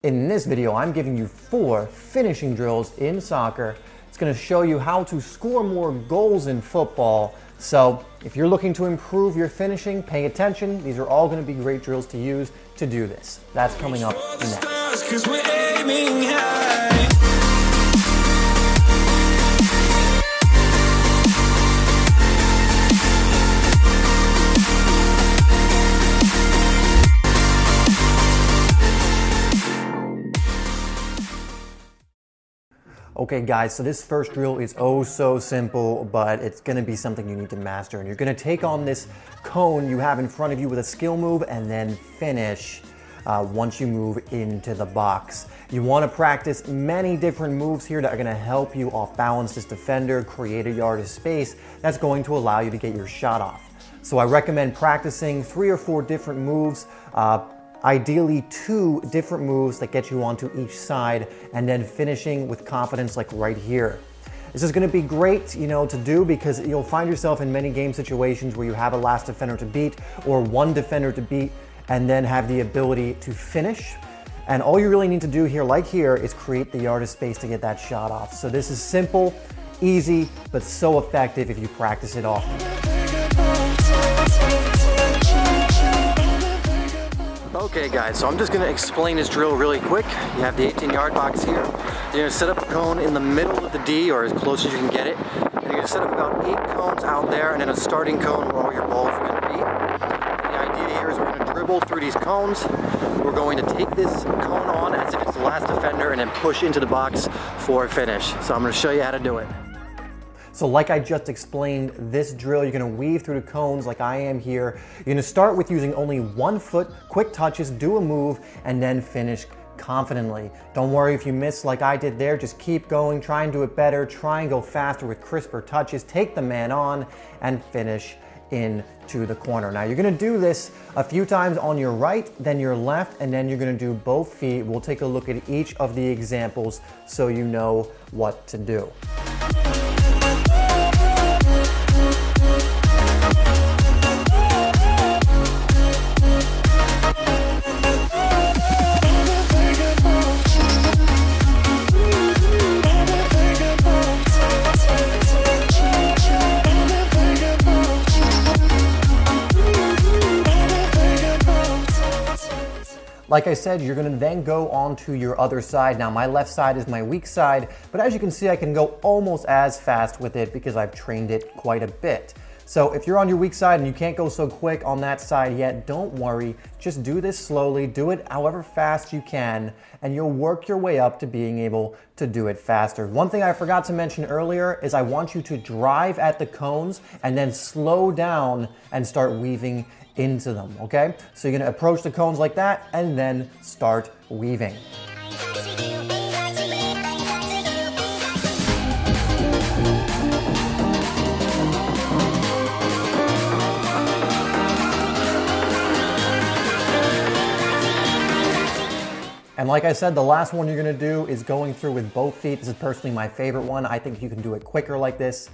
In this video, I'm giving you 4 finishing drills in soccer. It's going to show you how to score more goals in football. So if you're looking to improve your finishing, pay attention. These are all going to be great drills to use to do this. That's coming up next. Okay guys, so this first drill is oh so simple, but it's going to be something you need to master. And you're going to take on this cone you have in front of you with a skill move and then finish once you move into the box. You want to practice many different moves here that are going to help you off balance this defender, create a yard of space that's going to allow you to get your shot off. So I recommend practicing 3 or 4 different moves. Ideally 2 different moves that get you onto each side and then finishing with confidence like right here. This is going to be great, to do because you'll find yourself in many game situations where you have a last defender to beat or one defender to beat and then have the ability to finish. And all you really need to do here, like here, is create the yard of space to get that shot off. So this is simple, easy, but so effective if you practice it often. Okay guys, so I'm just going to explain this drill really quick. You have the 18-yard box here. You're going to set up a cone in the middle of the D, or as close as you can get it. And you're going to set up about 8 cones out there and then a starting cone where all your balls are going to be. And the idea here is we're going to dribble through these cones. We're going to take this cone on as if it's the last defender and then push into the box for a finish. So I'm going to show you how to do it. So like I just explained, this drill, you're going to weave through the cones like I am here. You're going to start with using only 1 foot, quick touches, do a move, and then finish confidently. Don't worry if you miss like I did there, just keep going, try and do it better, try and go faster with crisper touches, take the man on, and finish into the corner. Now you're going to do this a few times on your right, then your left, and then you're going to do both feet. We'll take a look at each of the examples so you know what to do. Like I said, you're going to then go on to your other side. Now my left side is my weak side, but as you can see, I can go almost as fast with it because I've trained it quite a bit. So if you're on your weak side and you can't go so quick on that side yet, don't worry. Just do this slowly, do it however fast you can, and you'll work your way up to being able to do it faster. One thing I forgot to mention earlier is I want you to drive at the cones and then slow down and start weaving into them, okay? So you're gonna approach the cones like that and then start weaving. And like I said, the last one you're gonna do is going through with both feet. This is personally my favorite one. I think you can do it quicker like this.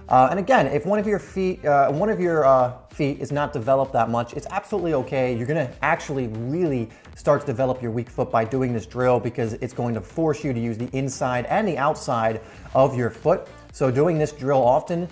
And again, if one of your feet is not developed that much, it's absolutely okay. You're gonna actually really start to develop your weak foot by doing this drill because it's going to force you to use the inside and the outside of your foot. So doing this drill often,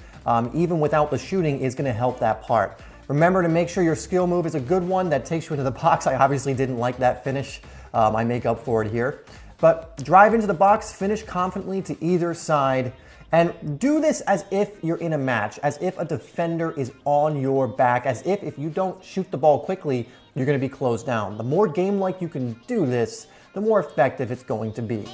even without the shooting, is gonna help that part. Remember to make sure your skill move is a good one that takes you into the box. I obviously didn't like that finish. I make up for it here. But drive into the box, finish confidently to either side, and do this as if you're in a match, as if a defender is on your back, as if you don't shoot the ball quickly, you're going to be closed down. The more game-like you can do this, the more effective it's going to be.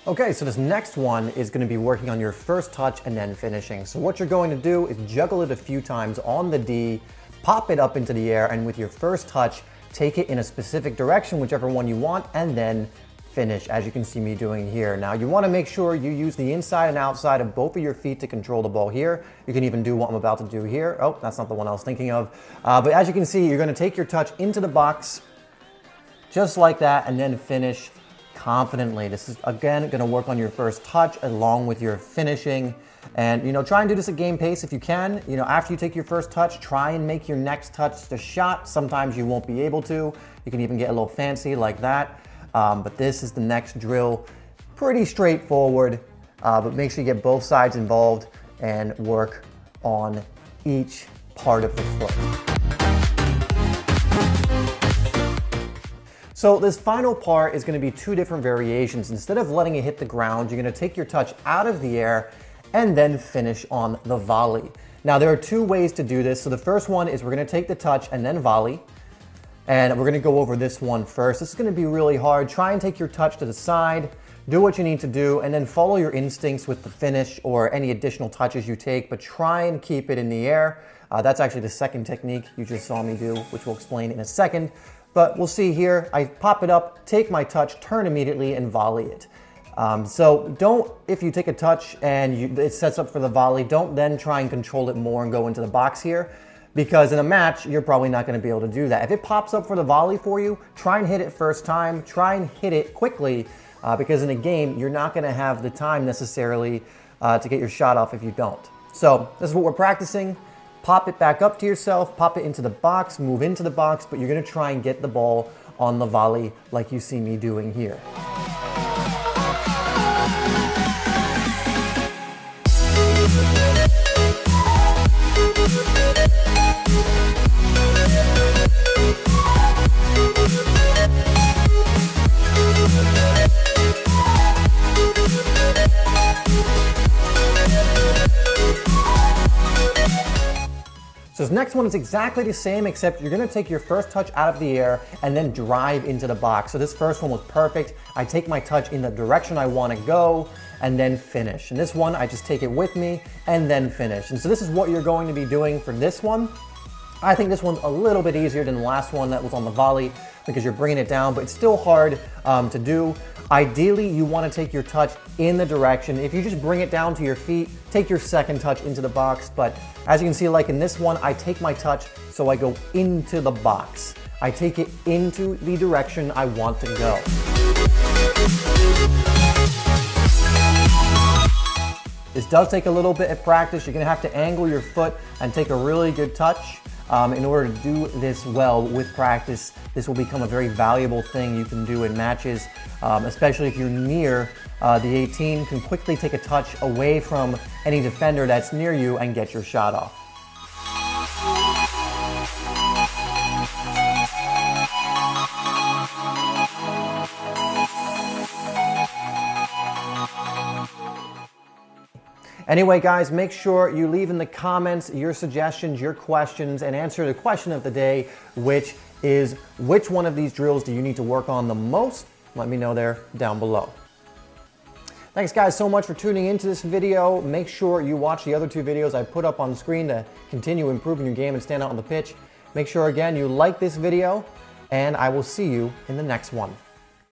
Okay, so this next one is going to be working on your first touch and then finishing. So what you're going to do is juggle it a few times on the D, pop it up into the air, and with your first touch, take it in a specific direction, whichever one you want, and then finish, as you can see me doing here. Now, you want to make sure you use the inside and outside of both of your feet to control the ball here. You can even do what I'm about to do here. Oh, that's not the one I was thinking of. But as you can see, you're going to take your touch into the box, just like that, and then finish confidently. This is, again, going to work on your first touch along with your finishing. And, you know, try and do this at game pace if you can. You know, after you take your first touch, try and make your next touch the shot. Sometimes you won't be able to. You can even get a little fancy like that. But this is the next drill. Pretty straightforward, but make sure you get both sides involved and work on each part of the foot. So this final part is going to be two different variations. Instead of letting it hit the ground, you're going to take your touch out of the air and then finish on the volley. Now there are two ways to do this. So the first one is we're going to take the touch and then volley. And we're going to go over this one first. This is going to be really hard. Try and take your touch to the side, do what you need to do, and then follow your instincts with the finish or any additional touches you take, but try and keep it in the air. That's actually the second technique you just saw me do, which we'll explain in a second. But we'll see here, I pop it up, take my touch, turn immediately, and volley it. So don't, if you take a touch and it sets up for the volley, don't then try and control it more and go into the box here, because in a match, you're probably not going to be able to do that. If it pops up for the volley for you, try and hit it first time, try and hit it quickly, because in a game, you're not going to have the time necessarily to get your shot off if you don't. So this is what we're practicing. Pop it back up to yourself, pop it into the box, move into the box, but you're going to try and get the ball on the volley like you see me doing here. So this next one is exactly the same, except you're gonna take your first touch out of the air and then drive into the box. So this first one was perfect. I take my touch in the direction I wanna go and then finish. And this one, I just take it with me and then finish. And so this is what you're going to be doing for this one. I think this one's a little bit easier than the last one that was on the volley because you're bringing it down, but it's still hard to do. Ideally, you want to take your touch in the direction. If you just bring it down to your feet, take your second touch into the box. But as you can see, like in this one, I take my touch, so I go into the box. I take it into the direction I want to go. This does take a little bit of practice. You're gonna have to angle your foot and take a really good touch. In order to do this well with practice, this will become a very valuable thing you can do in matches, especially if you're near the 18. You can quickly take a touch away from any defender that's near you and get your shot off. Anyway, guys, make sure you leave in the comments your suggestions, your questions, and answer the question of the day, which is, which one of these drills do you need to work on the most? Let me know there down below. Thanks, guys, so much for tuning into this video. Make sure you watch the other two videos I put up on the screen to continue improving your game and stand out on the pitch. Make sure, again, you like this video, and I will see you in the next one.